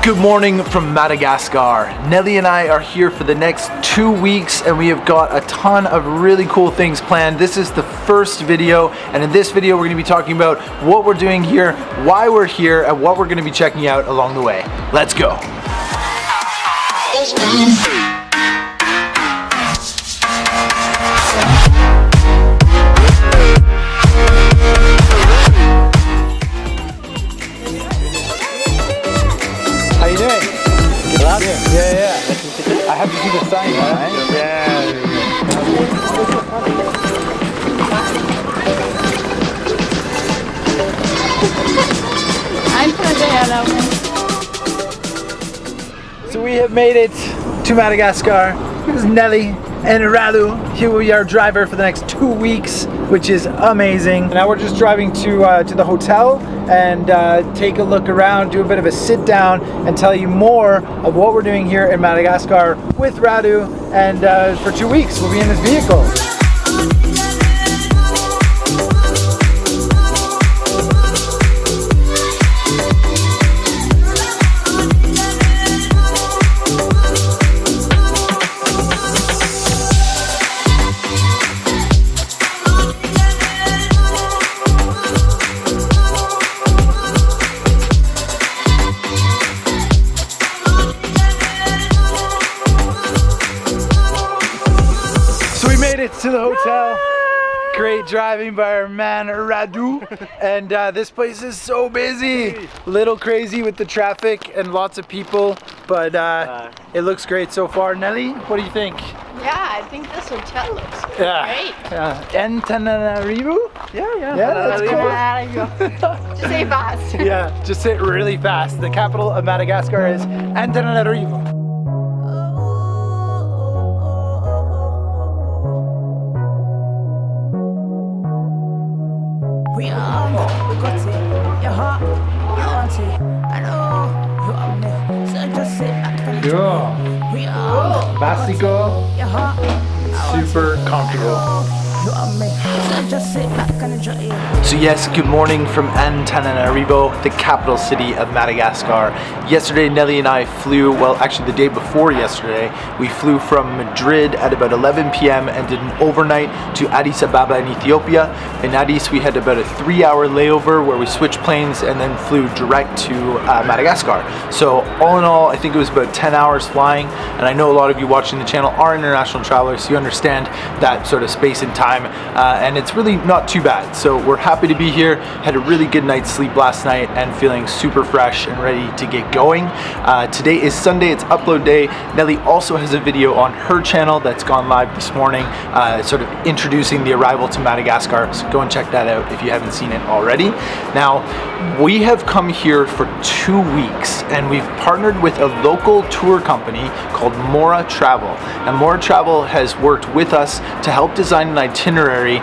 Good morning from Madagascar. Nelly and I are here for the next 2 weeks and we have got a ton of really cool things planned. This is the first video, and in this video we're going to be talking about what we're doing here, why we're here, and what we're going to be checking out along the way. Let's go. How you doing? Get out here. Yeah. I have to see the sign, right? Yeah. So we have made it to Madagascar. This is Nelly and Radu. Here we are, driver for the next 2 weeks, which is amazing. Now we're just driving to the hotel and take a look around, do a bit of a sit down, and tell you more of what we're doing here in Madagascar with Radu. And for 2 weeks, we'll be in this vehicle. To the hotel. Great driving by our man Radu. And this place is so busy. Little crazy with the traffic and lots of people, but it looks great so far. Nelly, what do you think? Yeah, I think this hotel looks great. Yeah. Antsirabe? Yeah, that's cool. Just say it fast. Yeah, just say it really fast. The capital of Madagascar is Antsirabe. We got it, your heart, you want it, I know, you want me, so just sit back and Yeah. we are Básico, your heart, super comfortable. you want me, so just sit back and enjoy it. So yes, good morning from Antananarivo, the capital city of Madagascar. Yesterday, Nelly and I flew, well actually the day before yesterday, we flew from Madrid at about 11 p.m. and did an overnight to Addis Ababa in Ethiopia. In Addis we had about a 3-hour layover where we switched planes and then flew direct to Madagascar. So all in all, I think it was about 10 hours flying, and I know a lot of you watching the channel are international travelers, so you understand that sort of space and time, and it's really not too bad. So we're happy to be here, had a really good night's sleep last night and feeling super fresh and ready to get going. Today is Sunday, it's upload day. Nelly also has a video on her channel that's gone live this morning, sort of introducing the arrival to Madagascar, so go and check that out if you haven't seen it already. Now, we have come here for 2 weeks and we've partnered with a local tour company called Mora Travel. And Mora Travel has worked with us to help design an itinerary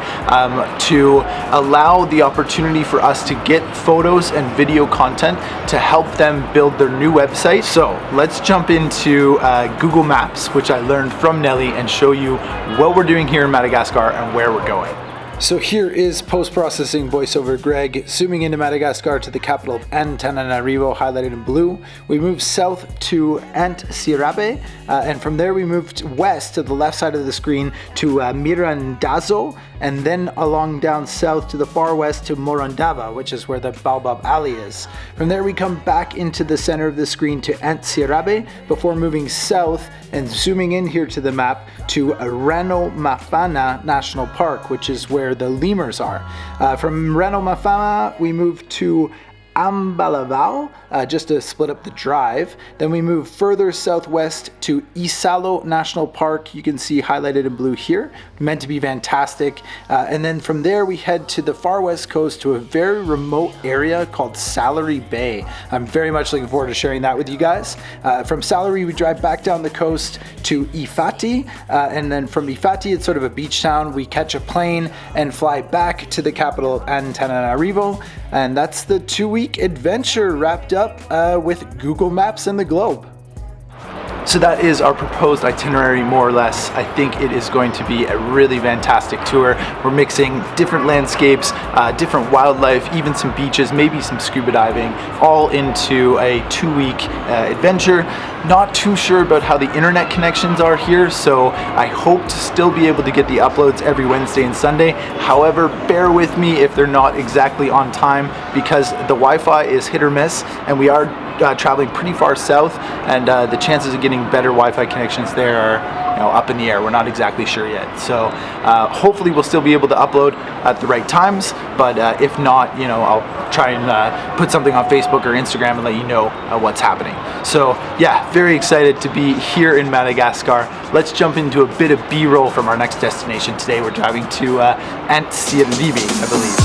to allow the opportunity for us to get photos and video content to help them build their new website. So let's jump into Google Maps, which I learned from Nelly, and show you what we're doing here in Madagascar and where we're going. So here is post-processing voiceover Greg zooming into Madagascar to the capital of Antananarivo, highlighted in blue. We moved south to Antsirabe, and from there we moved west to the left side of the screen to Mirandazo, and then along down south to the far west to Morondava, which is where the Baobab alley is. From there we come back into the center of the screen to Antsirabe before moving south and zooming in here to the map to Rano Mafana National Park, which is where the lemurs are. From Rano Mafana we move to Ambalavao, just to split up the drive. Then we move further southwest to Isalo National Park. You can see highlighted in blue here, meant to be fantastic. And then from there we head to the far west coast to a very remote area called Salary Bay. I'm very much looking forward to sharing that with you guys. From Salary we drive back down the coast to Ifati, and then from Ifati it's sort of a beach town. We catch a plane and fly back to the capital of Antananarivo, and that's the 2-week adventure wrapped up with Google Maps and the globe. So that is our proposed itinerary, more or less. I think it is going to be a really fantastic tour. We're mixing different landscapes, different wildlife, even some beaches, maybe some scuba diving, all into a 2-week adventure. Not too sure about how the internet connections are here, so I hope to still be able to get the uploads every Wednesday and Sunday. However, bear with me if they're not exactly on time, because the Wi-Fi is hit or miss, and we are traveling pretty far south, and the chances of getting better Wi-Fi connections there are, up in the air. We're not exactly sure yet. So hopefully we'll still be able to upload at the right times, but if not, I'll try and put something on Facebook or Instagram and let you know what's happening. So yeah, very excited to be here in Madagascar. Let's jump into a bit of B-roll from our next destination today. We're driving to Antsirabe, I believe.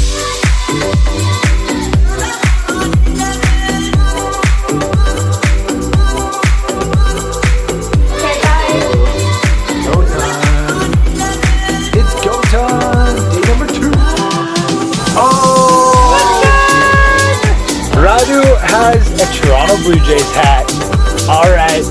Has a Toronto Blue Jays hat. All right.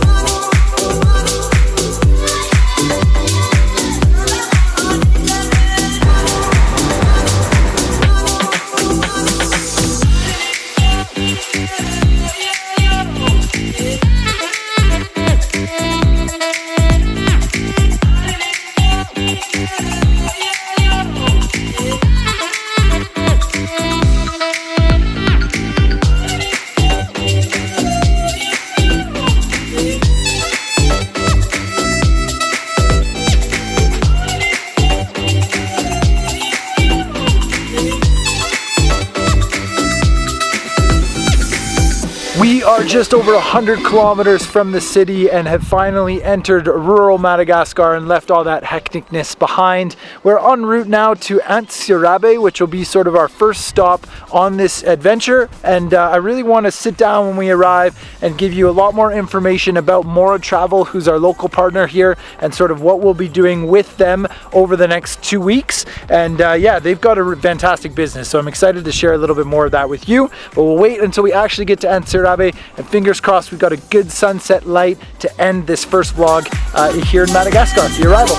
We are just over 100 kilometers from the city and have finally entered rural Madagascar and left all that hecticness behind. We're en route now to Antsirabe, which will be sort of our first stop on this adventure. And I really want to sit down when we arrive and give you a lot more information about Mora Travel, who's our local partner here, and sort of what we'll be doing with them over the next 2 weeks. And yeah, they've got a fantastic business, so I'm excited to share a little bit more of that with you. But we'll wait until we actually get to Antsirabe, and fingers crossed we've got a good sunset light to end this first vlog here in Madagascar, the arrival.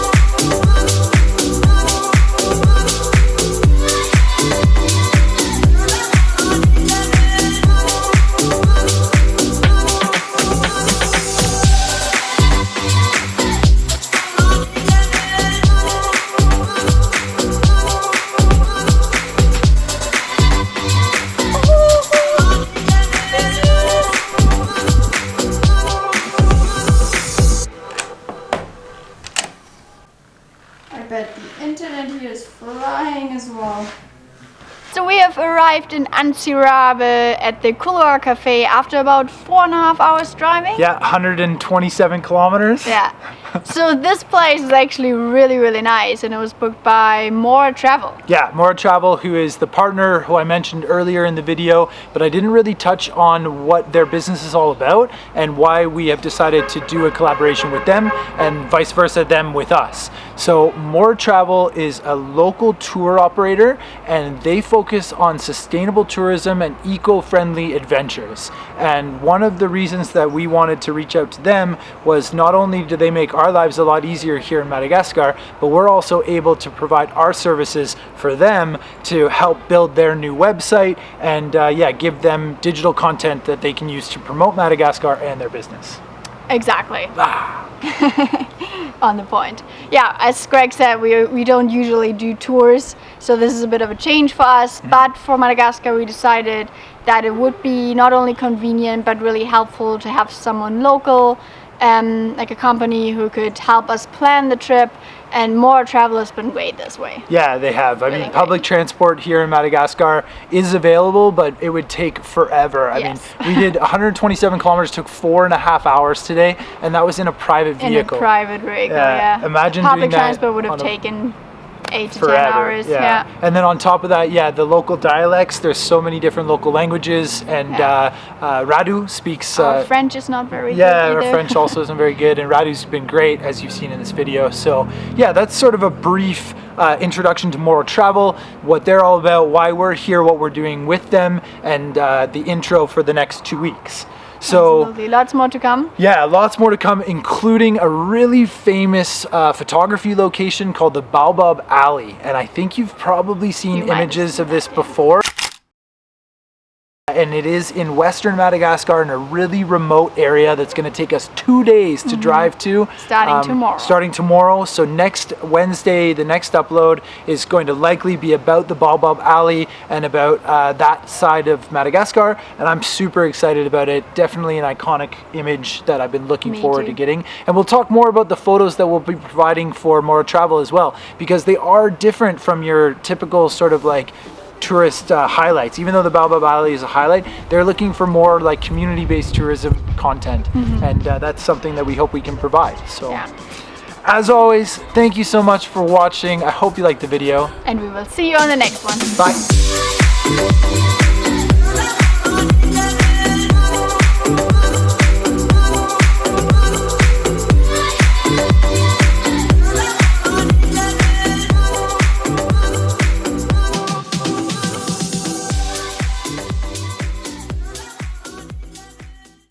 So we have arrived in Antsirabe at the Couloir Cafe after about 4.5 hours driving. Yeah, 127 kilometers. Yeah. So this place is actually really, really nice, and it was booked by Mora Travel. Yeah, Mora Travel, who is the partner who I mentioned earlier in the video, but I didn't really touch on what their business is all about and why we have decided to do a collaboration with them and vice versa, them with us. So Mora Travel is a local tour operator, and they focus on sustainable tourism and eco-friendly adventures. And one of the reasons that we wanted to reach out to them was not only do they make our lives a lot easier here in Madagascar, but we're also able to provide our services for them to help build their new website and yeah, give them digital content that they can use to promote Madagascar and their business. Exactly. On the point. Yeah, as Greg said, we don't usually do tours, so this is a bit of a change for us, but for Madagascar we decided that it would be not only convenient but really helpful to have someone local, like a company who could help us plan the trip, and Mora Travel has been great this way. Yeah, they have. I mean, public transport here in Madagascar is available, but it would take forever. I mean, we did 127 kilometers, took 4.5 hours today, and that was in a private vehicle. In a private vehicle, yeah. Imagine public transport would have taken 8 to 10 hours. Yeah. And then on top of that, yeah, the local dialects, there's so many different local languages, and Radu speaks French is not very good either. Yeah, French also isn't very good, and Radu's been great, as you've seen in this video. So yeah, that's sort of a brief introduction to Mora Travel, what they're all about, why we're here, what we're doing with them, and the intro for the next 2 weeks. So Absolutely. Lots more to come. yeah, lots more to come, including a really famous photography location called the Baobab Alley. And I think you've probably seen images of this before. And it is in western Madagascar in a really remote area that's going to take us 2 days to drive to. Starting tomorrow. So next Wednesday, the next upload is going to likely be about the Baobab Alley and about that side of Madagascar. And I'm super excited about it. Definitely an iconic image that I've been looking forward to getting. And we'll talk more about the photos that we'll be providing for More Travel as well, because they are different from your typical sort of like tourist highlights. Even though the Baobab Alley is a highlight, they're looking for more like community-based tourism content, and that's something that we hope we can provide. So as always, thank you so much for watching. I hope you liked the video, and we will see you on the next one. Bye.